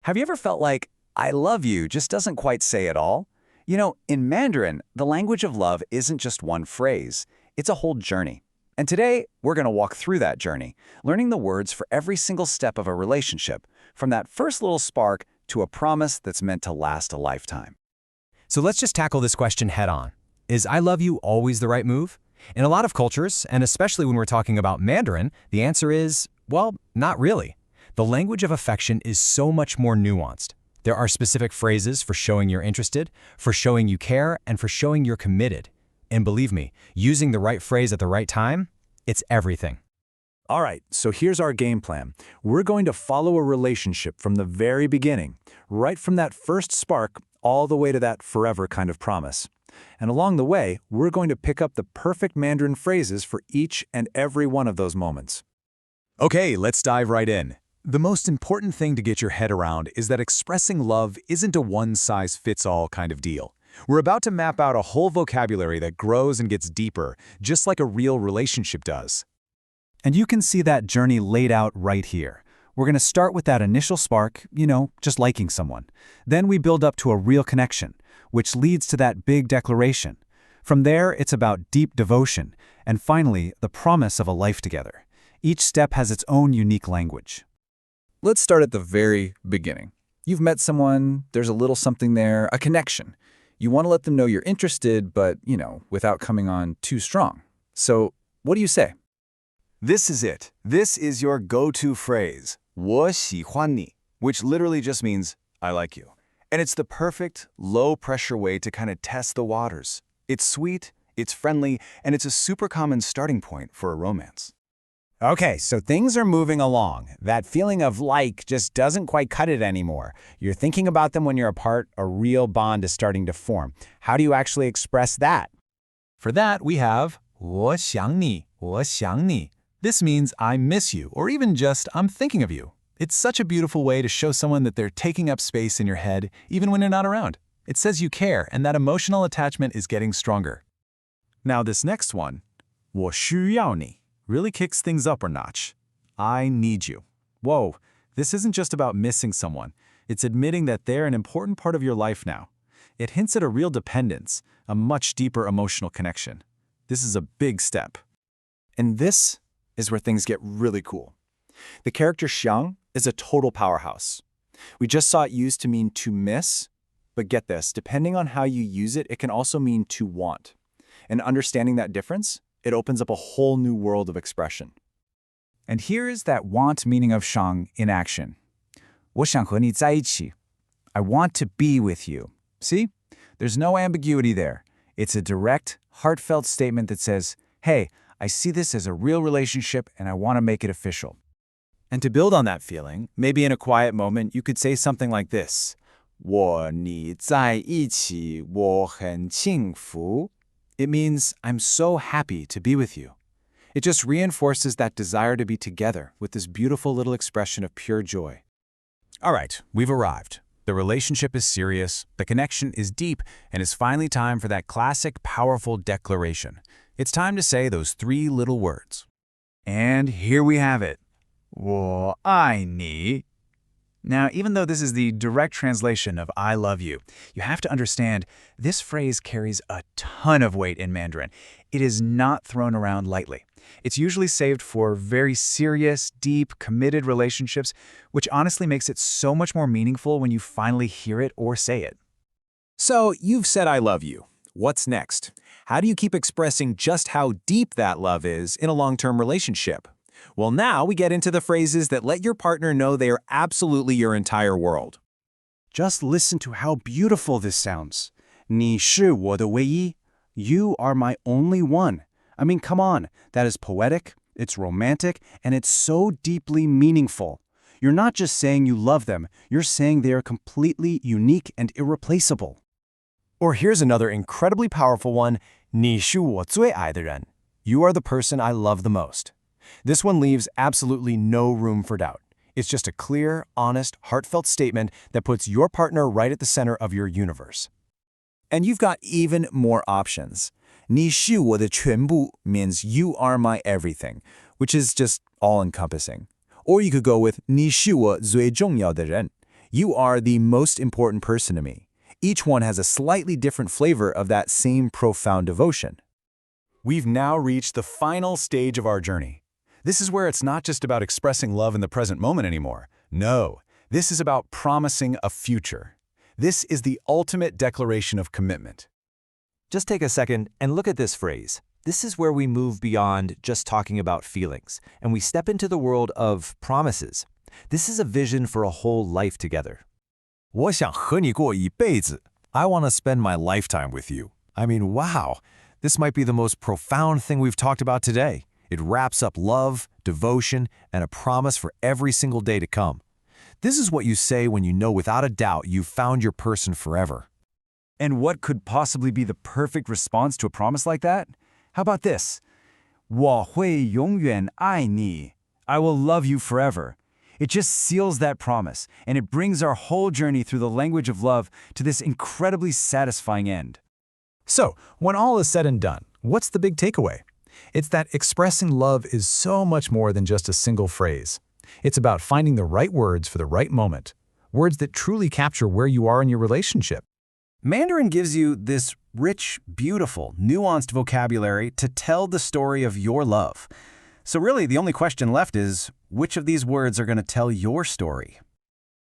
Have you ever felt like, I love you just doesn't quite say it all? You know, in Mandarin, the language of love isn't just one phrase, it's a whole journey. And today, we're going to walk through that journey, learning the words for every single step of a relationship, from that first little spark to a promise that's meant to last a lifetime. So let's just tackle this question head on. Is I love you always the right move? In a lot of cultures, and especially when we're talking about Mandarin, the answer is, well, not really. The language of affection is so much more nuanced. There are specific phrases for showing you're interested, for showing you care, and for showing you're committed. And believe me, using the right phrase at the right time, it's everything. All right, so here's our game plan. We're going to follow a relationship from the very beginning, right from that first spark all the way to that forever kind of promise. And along the way, we're going to pick up the perfect Mandarin phrases for each and every one of those moments. Okay, let's dive right in. The most important thing to get your head around is that expressing love isn't a one-size-fits-all kind of deal. We're about to map out a whole vocabulary that grows and gets deeper, just like a real relationship does. And you can see that journey laid out right here. We're going to start with that initial spark, just liking someone. Then we build up to a real connection, which leads to that big declaration. From there, it's about deep devotion, and finally, the promise of a life together. Each step has its own unique language. Let's start at the very beginning. You've met someone, there's a little something there, a connection. You want to let them know you're interested, but, without coming on too strong. So, what do you say? This is it. This is your go-to phrase, 我喜欢你, which literally just means, I like you. And it's the perfect, low-pressure way to kind of test the waters. It's sweet, it's friendly, and it's a super common starting point for a romance. Okay, so things are moving along. That feeling of like just doesn't quite cut it anymore. You're thinking about them when you're apart, a real bond is starting to form. How do you actually express that? For that, we have 我想你,我想你. This means I miss you, or even just I'm thinking of you. It's such a beautiful way to show someone that they're taking up space in your head, even when you're not around. It says you care, and that emotional attachment is getting stronger. Now this next one, 我需要你. Really kicks things up a notch. I need you. Whoa, this isn't just about missing someone. It's admitting that they're an important part of your life now. It hints at a real dependence, a much deeper emotional connection. This is a big step. And this is where things get really cool. The character xiǎng is a total powerhouse. We just saw it used to mean to miss, but get this, depending on how you use it, it can also mean to want. And understanding that difference, it opens up a whole new world of expression. And here is that want meaning of xiǎng in action. 我想和你在一起. I want to be with you. See? There's no ambiguity there. It's a direct, heartfelt statement that says, hey, I see this as a real relationship and I want to make it official. And to build on that feeling, maybe in a quiet moment, you could say something like this. 我你在一起,我很幸福. It means, I'm so happy to be with you. It just reinforces that desire to be together with this beautiful little expression of pure joy. All right, we've arrived. The relationship is serious, the connection is deep, and it's finally time for that classic, powerful declaration. It's time to say those three little words. And here we have it. 我爱你. Now, even though this is the direct translation of I love you, you have to understand this phrase carries a ton of weight in Mandarin. It is not thrown around lightly. It's usually saved for very serious, deep, committed relationships, which honestly makes it so much more meaningful when you finally hear it or say it. So, you've said I love you. What's next? How do you keep expressing just how deep that love is in a long-term relationship? Well, now we get into the phrases that let your partner know they are absolutely your entire world. Just listen to how beautiful this sounds. 你是我的唯一. You are my only one. I mean, come on. That is poetic, it's romantic, and it's so deeply meaningful. You're not just saying you love them, you're saying they are completely unique and irreplaceable. Or here's another incredibly powerful one, 你是我最爱的人. You are the person I love the most. This one leaves absolutely no room for doubt. It's just a clear, honest, heartfelt statement that puts your partner right at the center of your universe. And you've got even more options. 你是我的全部 means you are my everything, which is just all-encompassing. Or you could go with 你是我最重要的人. You are the most important person to me. Each one has a slightly different flavor of that same profound devotion. We've now reached the final stage of our journey. This is where it's not just about expressing love in the present moment anymore. No, this is about promising a future. This is the ultimate declaration of commitment. Just take a second and look at this phrase. This is where we move beyond just talking about feelings, and we step into the world of promises. This is a vision for a whole life together. 我想和你过一辈子. I want to spend my lifetime with you. I mean, wow, this might be the most profound thing we've talked about today. It wraps up love, devotion, and a promise for every single day to come. This is what you say when you know without a doubt you've found your person forever. And what could possibly be the perfect response to a promise like that? How about this? 我会永远爱你. I will love you forever. It just seals that promise, and it brings our whole journey through the language of love to this incredibly satisfying end. So, when all is said and done, what's the big takeaway? It's that expressing love is so much more than just a single phrase. It's about finding the right words for the right moment, words that truly capture where you are in your relationship. Mandarin gives you this rich, beautiful, nuanced vocabulary to tell the story of your love. So really, the only question left is, which of these words are going to tell your story?